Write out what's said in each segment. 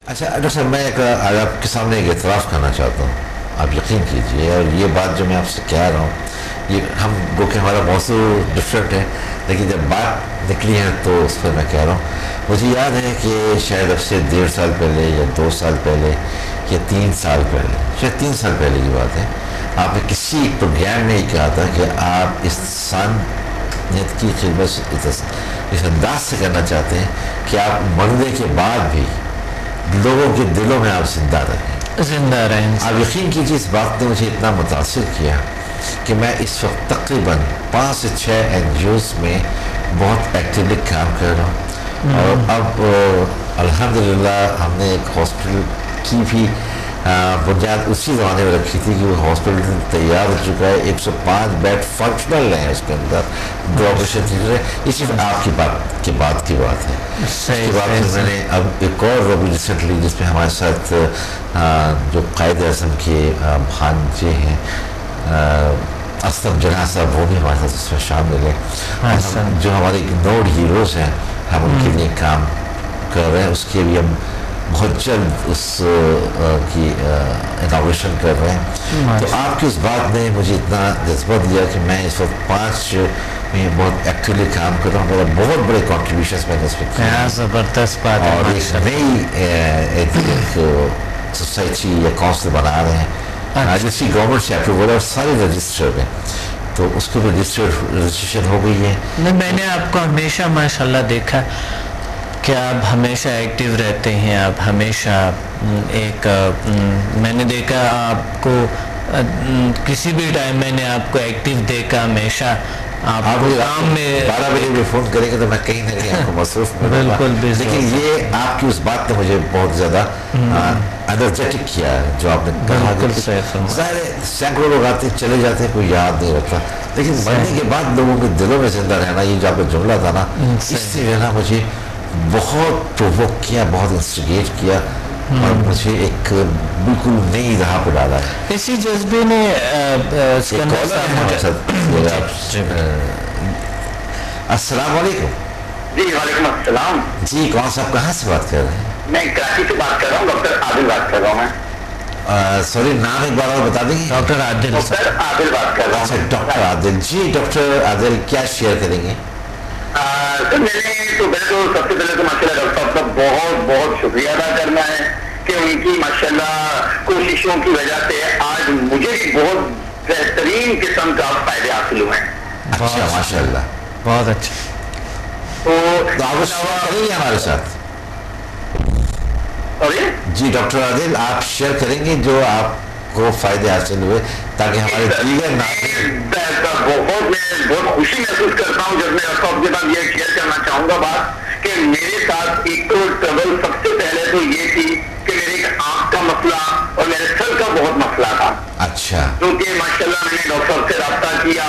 اچھا ڈاکٹر صاحب، میں آج آپ کے سامنے ایک اعتراف کرنا چاہتا ہوں. آپ یقین کیجئے، اور یہ بات جو میں آپ سے کہہ رہا ہوں، یہ ہم گو کہ ہمارا موضوع ڈفرینٹ ہے، لیکن جب بات نکلی ہے تو اس پر میں کہہ رہا ہوں. مجھے یاد ہے کہ شاید اب سے 1.5 سال پہلے یا 2 سال پہلے یا 3 سال پہلے، شاید 3 سال پہلے کی بات ہے، آپ نے کسی پروگرام میں یہ کہا تھا کہ آپ اس انسانیت کی خدمت اس انداز سے کرنا چاہتے ہیں کہ آپ مرنے کے بعد بھی لوگوں کے دلوں میں آپ زندہ رہیں. آپ یقین کیجیے، اس بات نے مجھے اتنا متاثر کیا کہ میں اس وقت تقریباً 5 سے 6 NGOs میں بہت ایکٹیولی کام کر رہا ہوں. اور اب الحمدللہ ہم نے ایک ہاسپٹل کی بھی بنیاد اسی زمانے میں رکھی تھی کہ وہ ہاسپٹل تیار ہو چکا ہے. 105 بیڈ فنکشنل ہیں اس کے اندر، 2 آپریشن تھیٹر ہے. یہ صرف آپ کی بات کی بات ہے. اس کے بعد میں نے اب ایک اور ابھی ریسنٹلی جس میں ہمارے ساتھ جو قائد اعظم کے بھانجے ہیں اسلم جناح صاحب، وہ بھی ہمارے ساتھ اس میں شامل ہیں. جو ہمارے نوڈ ہیروز ہیں، ہم ان کے لیے کام کر رہے ہیں. اس کے بھی ہم بہت جلد اس کی اناگوریشن کر رہے ہیں. تو آپ کی اس بات نے مجھے اتنا جذبہ دیا کہ میں اس وقت 5 میں بہت ایکٹیولی کام کر رہا ہوں. میرا بہت بڑے کنٹریبیوشنس میں نے اس میں کیا. زبردست بات ہے. اور ایک نئی ایک سوسائٹی یا کونسل بنا رہے ہیں جس کی گورنمنٹ سے اپروول اور سارے رجسٹرڈ ہیں، تو اس کو بھی رجسٹریشن ہو گئی ہے. میں نے آپ کو ہمیشہ ماشاءاللہ دیکھا کہ آپ ہمیشہ ایکٹیو رہتے ہیں. آپ ہمیشہ میں نے دیکھا آپ کو کسی بھی ٹائم میں نے آپ کو ایکٹیو دیکھا. ہمیشہ آپ کام میں 12 بجے بھی فون کریں گے تو میں کہیں نہ کہیں آپ کو مصروف ملوں گا. لیکن یہ آپ کی اس بات نے مجھے بہت زیادہ انرجیٹک کیا ہے جو آپ نے کہا. ظاہر ہے سینکڑوں لوگ آتے چلے جاتے ہیں، کوئی یاد نہیں رکھتا، لیکن مرنے کے بعد لوگوں کے دلوں میں زندہ رہنا، یہ جو آپ کا جملہ تھا نا، اس سے جو ہے نا مجھے بہت پرووک کیا، بہت انسٹیگیٹ کیا، اور مجھے ایک بالکل نئی راہ پہ ڈالا ہے. اسی جذبے نے السلام علیکم. جی وعلیکم السلام. جی کون صاحب کہاں سے بات کر رہے ہیں؟ میں کراچی سے بات کر رہا ہوں. ڈاکٹر عادل بات کر رہا ہوں. میں سوری نام ایک بار اور بتا دیں گے. ڈاکٹر عادل بات کر رہا ہوں. اچھا ڈاکٹر عادل. جی ڈاکٹر عادل کیا شیئر کریں گے؟ سر میں نے تو سب سے پہلے تو ماشاء اللہ ڈاکٹر صاحب کا بہت بہت شکریہ ادا کرنا ہے کہ ان کی ماشاء اللہ کوششوں کی وجہ سے آج مجھے بھی بہت بہترین قسم کا فائدے حاصل ہوئے ہیں. اچھا ماشاء اللہ، بہت اچھا. تو آپ شیئر کریں گے ہمارے ساتھ؟ جی ڈاکٹر عادل آپ شیئر کریں گے جو آپ کو فائدے حاصل ہوئے تاکہ ہمارے دیگر میں بہت خوشی محسوس کرتا ہوں جب میں آپ کے ساتھ یہ شیئر کرنا چاہوں گا بات کہ میرے ساتھ ایک تو ٹربل سب سے پہلے تو یہ تھی کہ میرے ایک آنکھ کا مسئلہ اور میرے سر کا بہت مسئلہ تھا. اچھا. کیونکہ ماشاء اللہ میں نے ڈاکٹر صاحب سے رابطہ کیا،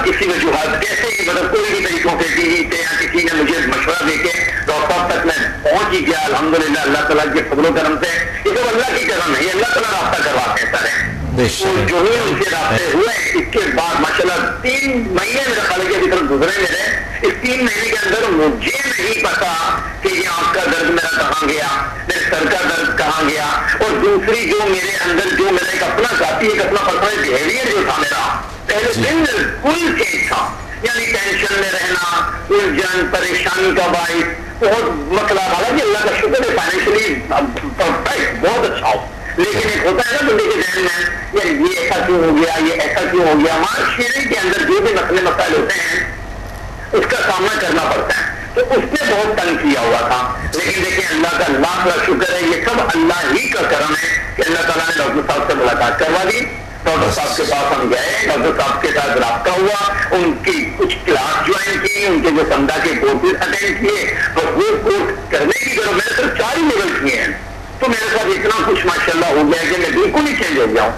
کسی وجوہات کیسے ہی مطلب کوئی بھی طریقوں سے ٹی وی سے یا کسی نے مجھے مشورہ دے کے ڈاکٹر صاحب تک میں پہنچ ہی گیا. الحمدللہ اللہ تعالیٰ کے فضل و کرم سے، یہ سب اللہ کی کرم ہے، یہ اللہ تعالیٰ رابطہ کرواتے ہیں سارے. جو ہی ان سے رابطے ہوئے اس کے بعد ماشاء اللہ 3 مہینے میرے خالق کی طرف گزرے میرے. اس 3 مہینے کے اندر مجھے نہیں پتا کہ یہ آنکھ کا درد میرا کہاں گیا، میرے سر کا درد کہاں گیا، اور دوسری جو میرے اندر جو میرا ایک اپنا ذاتی ایک اپنا پرسنل بیہیویئر جو تھا میرا پہلے دن فل چینج تھا. یعنی ٹینشن میں رہنا، الجھن پریشانی کا باعث بہت مسئلہ. حالانکہ اللہ کا شکر ہے فائنینشلی پرفیکٹ بہت اچھا ہو، لیکن ایک ہوتا ہے نا بندے کے ذہن میں یار یہ ایسا کیوں ہو گیا، یہ ایسا کیوں ہو گیا. معاشرے کے اندر جو بھی مسئلے مسائل ہوتے ہیں اس کا سامنا کرنا پڑتا ہے. تو اس نے بہت تنگ کیا ہوا تھا. لیکن دیکھیں اللہ کا لاکھ لاکھ شکر ہے، یہ سب اللہ ہی کا کرم ہے کہ اللہ تعالیٰ نے ڈاکٹر صاحب سے ملاقات کروا دی. ڈاکٹر صاحب کے پاس ہم گئے، ڈاکٹر صاحب کے ساتھ رابطہ ہوا، ان کی کچھ کلاس جوائن کی، ان کے جو سمدہ کے کورسز اٹینڈ کیے. اور وہ کورس کرنے کی ضرورت میں نے صرف 4 ہی لیول کیے ہیں. تو میرے ساتھ اتنا کچھ ماشاءاللہ ہو گیا کہ میں بالکل ہی چینج ہو گیا ہوں.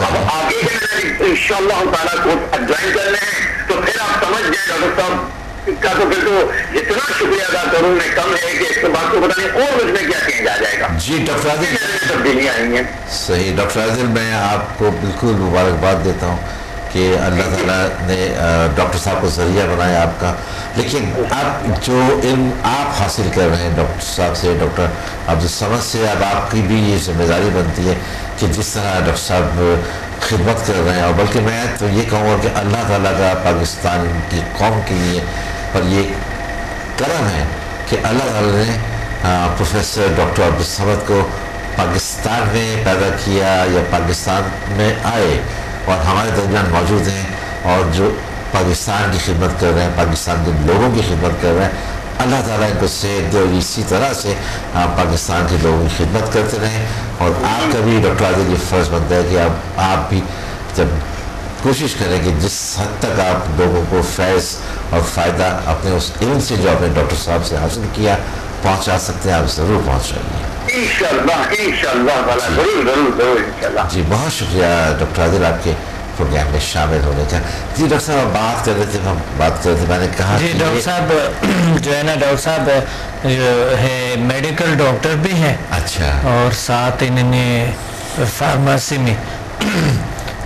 اب آگے کے میں نے انشاءاللہ تعالیٰ کورس جوائن کرنے ہیں تو پھر آپ سمجھ جائیں ڈاکٹر صاحب کا تو پھر تو اتنا شکریہ ادا کروں میں کم ہے کہ اس کے بعد تو پتہ نہیں اور مجھ میں کیا چینج آ جائے گا. جی ڈاکٹر عادل تبدیلیاں آئی ہیں. صحیح. ڈاکٹر عادل میں آپ کو بالکل مبارکباد دیتا ہوں کہ اللہ تعالیٰ نے ڈاکٹر صاحب کو ذریعہ بنایا آپ کا. لیکن اب جو علم آپ حاصل کر رہے ہیں ڈاکٹر صاحب سے، ڈاکٹر عبدالصمد سے، اب آپ کی بھی یہ ذمہ داری بنتی ہے کہ جس طرح ڈاکٹر صاحب خدمت کر رہے ہیں، اور بلکہ میں تو یہ کہوں گا کہ اللہ تعالیٰ کا پاکستان کی قوم کے لیے پر یہ کرم ہے کہ اللہ تعالیٰ نے پروفیسر ڈاکٹر عبدالصمد کو پاکستان میں پیدا کیا یا پاکستان میں آئے اور ہمارے درمیان موجود ہیں، اور جو پاکستان کی خدمت کر رہے ہیں، پاکستان کے لوگوں کی خدمت کر رہے ہیں۔ اللہ تعالیٰ ان کو صحت دے اور اسی طرح سے پاکستان کے لوگوں کی خدمت کرتے رہیں، اور آپ کا بھی ڈاکٹر عادل یہ فرض بنتا ہے کہ آپ بھی جب کوشش کریں کہ جس حد تک آپ لوگوں کو فیض اور فائدہ اپنے اس علم سے جو اپنے ڈاکٹر صاحب سے حاصل کیا پہنچا سکتے ہیں، آپ ضرور پہنچائیے۔ انشاءاللہ ضرور انشاءاللہ۔ جی بہت شکریہ ڈاکٹر عادل آپ کے پروگرام میں شامل ہونے کا۔ جی ڈاکٹر صاحب بات کر رہے تھے میں نے کہا جی ڈاکٹر صاحب جو ہے نا، ڈاکٹر صاحب جو ہے میڈیکل ڈاکٹر بھی ہیں، اچھا، اور ساتھ انہوں نے فارمیسی میں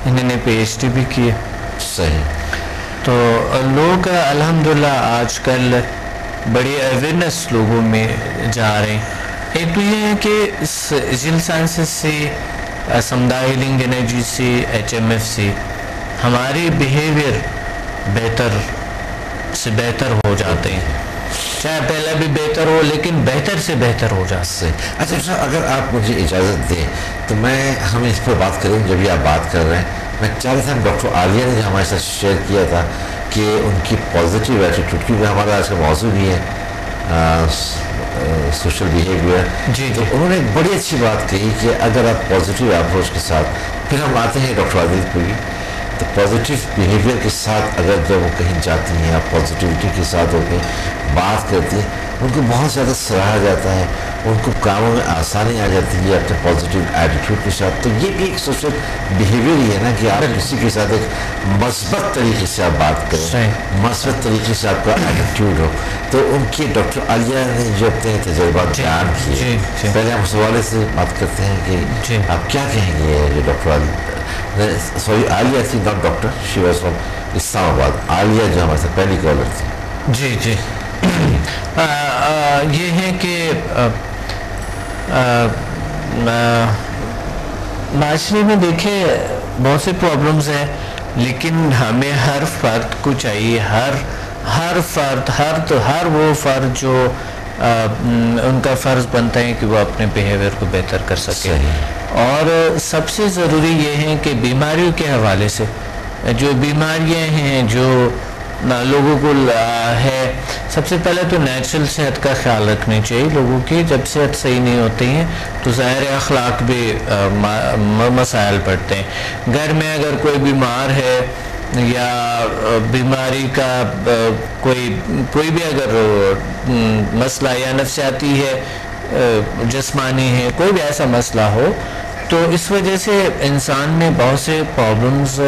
انہوں نے پی ایچ ڈی بھی کی ہے۔ صحیح۔ تو لوگ الحمدللہ آج کل بڑی اویئرنیس لوگوں میں جا رہے ہیں۔ ایک تو یہ ہے کہ سیل سائنسز سے، سمدھا ہیلنگ انرجی سے، ایچ ایم ایف سے ہماری بیہیویئر بہتر سے بہتر ہو جاتے ہیں، چاہے پہلے بھی بہتر ہو لیکن بہتر سے بہتر ہو جاتے ہیں۔ اچھا اگر آپ مجھے اجازت دیں تو ہم اس پر بات کریں، جب بھی آپ بات کر رہے ہیں میں چاہ رہا تھا ڈاکٹر عالیہ نے جو ہمارے ساتھ شیئر کیا تھا کہ ان کی پازیٹیو ایٹیٹیوڈ، کیونکہ ہمارا آج کا موضوع بھی ہے سوشل بیہیویئر، تو انہوں نے ایک بڑی اچھی بات کہی کہ اگر آپ پازیٹیو اپروچ کے ساتھ، پھر ہم آتے ہیں ڈاکٹر عادل پہ بھی، تو پازیٹیو بیہیویئر کے ساتھ اگر جب وہ کہیں جاتی ہیں، آپ پازیٹیوٹی کے ساتھ ہو کے بات کرتی ہیں، ان کو بہت زیادہ سراہا جاتا ہے، ان کو کاموں میں آسانی آ جاتی ہے اپنے پازیٹیو ایٹیٹیوڈ کے ساتھ۔ تو یہ بھی ایک سوشل بیہیویئر ہی ہے نا کہ آپ کسی کے ساتھ ایک مثبت طریقے سے آپ بات کریں، مثبت طریقے سے آپ کا ایٹیٹیوڈ ہو۔ تو ان کی ڈاکٹر عالیہ نے جو اپنے تجربات بیان کیے، پہلے ہم اس حوالے سے بات کرتے ہیں کہ آپ کیا کہیں گے جو ڈاکٹر عالیہ تھی، not doctor, she was from Islamabad, Aliya جو ہمارے ساتھ پہلی کالر تھی۔ جی یہ ہے کہ معاشرے میں دیکھیں بہت سے پرابلمز ہیں، لیکن ہمیں ہر فرد کو چاہیے، ہر فرد، ہر وہ فرد جو ان کا فرض بنتا ہے کہ وہ اپنے بیہیویئر کو بہتر کر سکے۔ اور سب سے ضروری یہ ہے کہ بیماریوں کے حوالے سے جو بیماریاں ہیں جو لوگوں کو ہے، سب سے پہلے تو نیچرل صحت کا خیال رکھنا چاہیے لوگوں کی۔ جب صحت صحیح نہیں ہوتی ہے تو ظاہر اخلاق بھی مسائل پڑتے ہیں۔ گھر میں اگر کوئی بیمار ہے یا بیماری کا کوئی بھی اگر مسئلہ یا نفسیاتی ہے، جسمانی ہے، کوئی بھی ایسا مسئلہ ہو، تو اس وجہ سے انسان میں بہت سے پرابلمز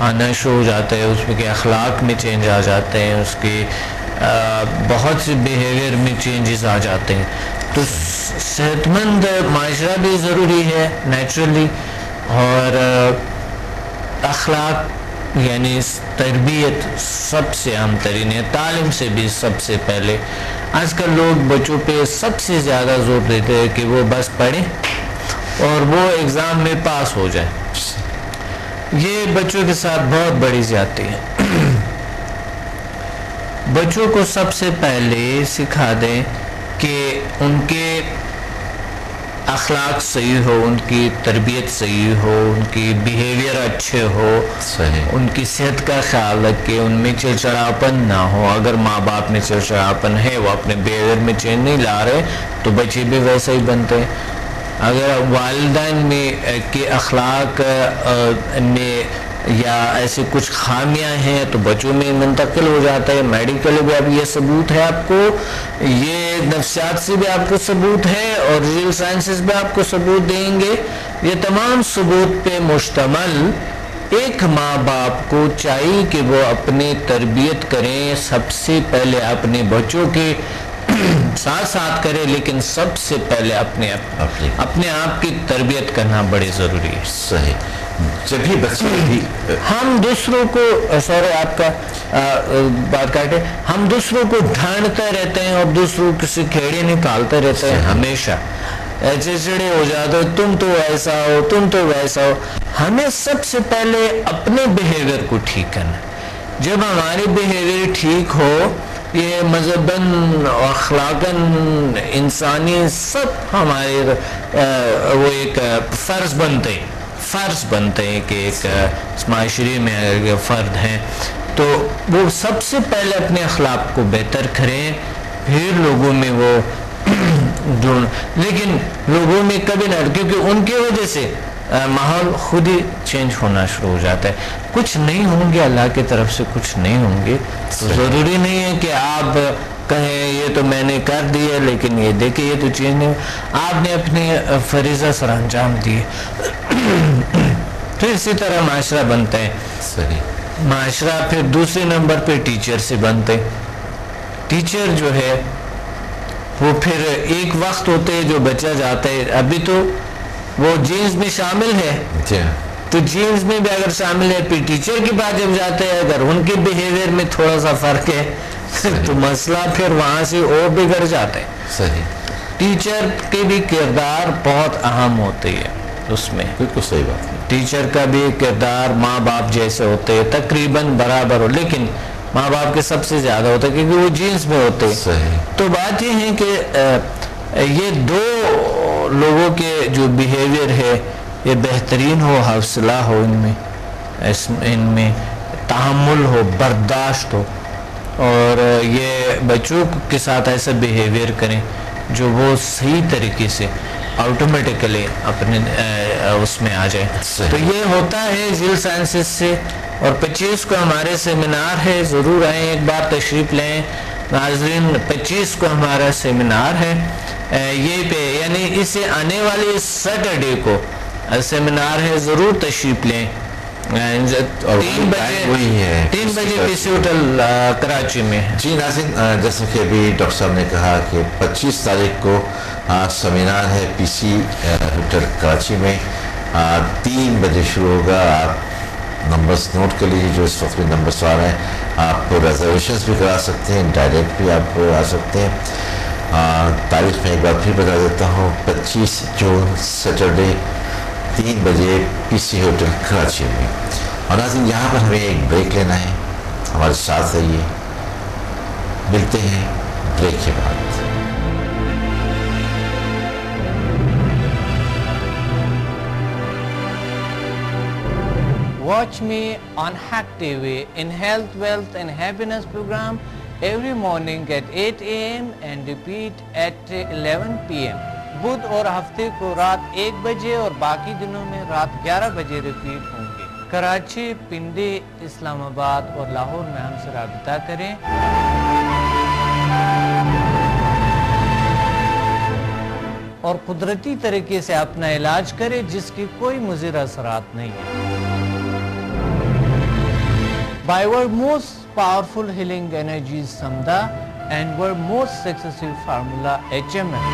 آنا شروع ہو جاتا ہے، اس میں کے اخلاق میں چینج آ جاتے ہیں، اس کے بہت سے بیہیویئر میں چینجز آ جاتے ہیں۔ تو صحت مند معاشرہ بھی ضروری ہے نیچرلی، اور اخلاق یعنی تربیت سب سے اہم ترین ہے، تعلیم سے بھی سب سے پہلے۔ آج کل لوگ بچوں پہ سب سے زیادہ زور دیتے ہیں کہ وہ بس پڑھیں اور وہ ایگزام میں پاس ہو جائیں۔ یہ بچوں کے ساتھ بہت بڑی زیادتی ہے۔ بچوں کو سب سے پہلے سکھا دیں کہ ان کے اخلاق صحیح ہو، ان کی تربیت صحیح ہو، ان کی بیہیویئر اچھے ہو، ان کی صحت کا خیال رکھے، ان میں چڑچڑاپن نہ ہو۔ اگر ماں باپ میں چڑچڑاپن ہے، وہ اپنے بیہیویئر میں چینج نہیں لا رہے، تو بچے بھی ویسے ہی بنتے ہیں۔ اگر والدین میں کے اخلاق میں یا ایسے کچھ خامیاں ہیں تو بچوں میں منتقل ہو جاتا ہے۔ میڈیکلی بھی اب یہ ثبوت ہے آپ کو، یہ نفسیات سے بھی آپ کو ثبوت ہے، اور ریل سائنسز بھی آپ کو ثبوت دیں گے۔ یہ تمام ثبوت پہ مشتمل ایک ماں باپ کو چاہیے کہ وہ اپنی تربیت کریں، سب سے پہلے اپنے بچوں کے ساتھ کرے، لیکن سب سے پہلے اپنے آپ کی تربیت کرنا بڑی ضروری ہے۔ صحیح۔ جب بھی بچے بھی ہم دوسروں کو سوری آپ کا بات کاٹے، ہم دوسروں کو ڈھانڈتے رہتے ہیں اور دوسروں سے کھیڑے نکالتے رہتے ہیں ہمیشہ، چڑچڑے ہو جاتے ہو، تم تو ایسا ہو، تم تو ویسا ہو. ہمیں سب سے پہلے اپنے بیہیویئر کو ٹھیک کرنا. جب ہماری بیہیویئر ٹھیک ہو، یہ مذہباً اخلاقاً انسانی سب ہمارے وہ ایک فرض بنتے ہیں کہ ایک معاشرے میں اگر فرد ہیں تو وہ سب سے پہلے اپنے اخلاق کو بہتر کریں، پھر لوگوں میں وہ جڑ. لیکن لوگوں میں کبھی نہ، کیونکہ ان کی وجہ سے ماحول خود ہی چینج ہونا شروع ہو جاتا ہے. کچھ نہیں ہوں گے، اللہ کی طرف سے کچھ نہیں ہوں گے. ضروری نہیں ہے کہ آپ کہیں یہ تو میں نے کر دیا لیکن یہ دیکھیں یہ تو چینج نہیں، آپ نے اپنے فریضہ سر انجام دیے. پھر اسی طرح معاشرہ بنتا ہے. صحیح. معاشرہ پھر دوسرے نمبر پہ ٹیچر سے بنتے. ٹیچر جو ہے وہ پھر ایک وقت ہوتے ہے جو بچہ جاتا ہے، ابھی تو وہ جینز میں شامل ہے تو جینز میں بھی اگر شامل ہے، پھر ٹیچر کے بعد جب جاتے ہیں اگر ان کے بیہیویئر میں تھوڑا سا فرق ہے تو مسئلہ پھر وہاں سے اور بگڑ جاتا ہے. صحیح. ٹیچر کے بھی کردار بہت اہم ہوتے ہیں اس میں. بالکل صحیح بات ہے. ٹیچر کا بھی کردار ماں باپ جیسے ہوتے ہیں، تقریباً برابر ہو، لیکن ماں باپ کے سب سے زیادہ ہوتا ہے کیونکہ وہ جینس میں ہوتے ہیں. صحیح. تو بات یہ ہے کہ یہ دو لوگوں کے جو بیہیویئر ہے یہ بہترین ہو، حوصلہ ہو ان میں تحمل ہو، برداشت ہو، اور یہ بچوں کے ساتھ ایسا بیہیویئر کریں جو وہ صحیح طریقے سے آٹومیٹیکلی اپنے اس میں آ جائے. تو یہ ہوتا ہے جیل سائنسز سے. اور 25 کو ہمارے سیمینار ہے، ضرور آئیں، ایک بار تشریف لیں ناظرین. 25 کو ہمارا سیمینار ہے یہ پہ، یعنی اسے آنے والی سیٹرڈے کو سیمینار ہے، ضرور تشریف لیں. 3 بجے پی سی ہوٹل کراچی میں. جی ناظرین، جیسا کہ ابھی ڈاکٹر صاحب نے کہا کہ 25 تاریخ کو سیمینار ہے پی سی ہوٹل کراچی میں، 3 بجے شروع ہوگا. آپ نمبرز نوٹ کر لیجیے جو اس وقت بھی نمبرز آ رہے ہیں. آپ ریزرویشنز بھی کرا سکتے ہیں، ڈائریکٹ بھی آپ آ سکتے ہیں. تاریخ میں ایک بار پھر بتا دیتا ہوں، 25 جون سیٹرڈے 3 بجے پی سی ہوٹل کراچی میں. اور ناظرین یہاں پر ہمیں ایک بریک لینا ہے، ہمارے ساتھ رہیے، ملتے ہیں بریک کے بعد. Watch me on Hack TV in Health, Wealth and Happiness program every morning at 8 a.m. and repeat at 11 p.m. بدھ اور ہفتے کو رات 1 بجے اور باقی دنوں میں رات 11 بجے ریپیٹ ہوں گے. کراچی، پنڈی، اسلام آباد اور لاہور میں ہم سے رابطہ کریں. اور قدرتی طریقے سے اپنا علاج کریں جس کی کوئی مضر اثرات نہیں ہے. By our most powerful healing energies Samda and our most successful formula HMF.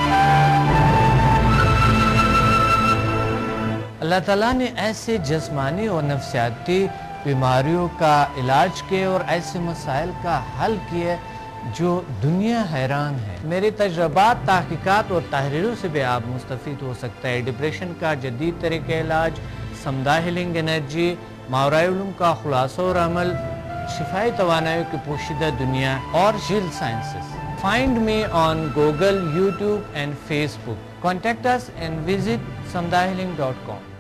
اللہ تعالیٰ نے ایسے جسمانی اور نفسیاتی بیماریوں کا علاج کیا اور ایسے مسائل کا حل کیا جو دنیا حیران ہے. میرے تجربات، تحقیقات اور تحریروں سے بھی آپ مستفید ہو سکتا ہے. ڈپریشن کا جدید طریقہ علاج، سمدہ ہیلنگ انرجی، ماورائے علوم کا خلاصہ اور عمل، شفائی توانائیوں کی پوشیدہ دنیا اور جیل sciences. Find me on Google, YouTube and Facebook. Contact us and visit samdahealing.com.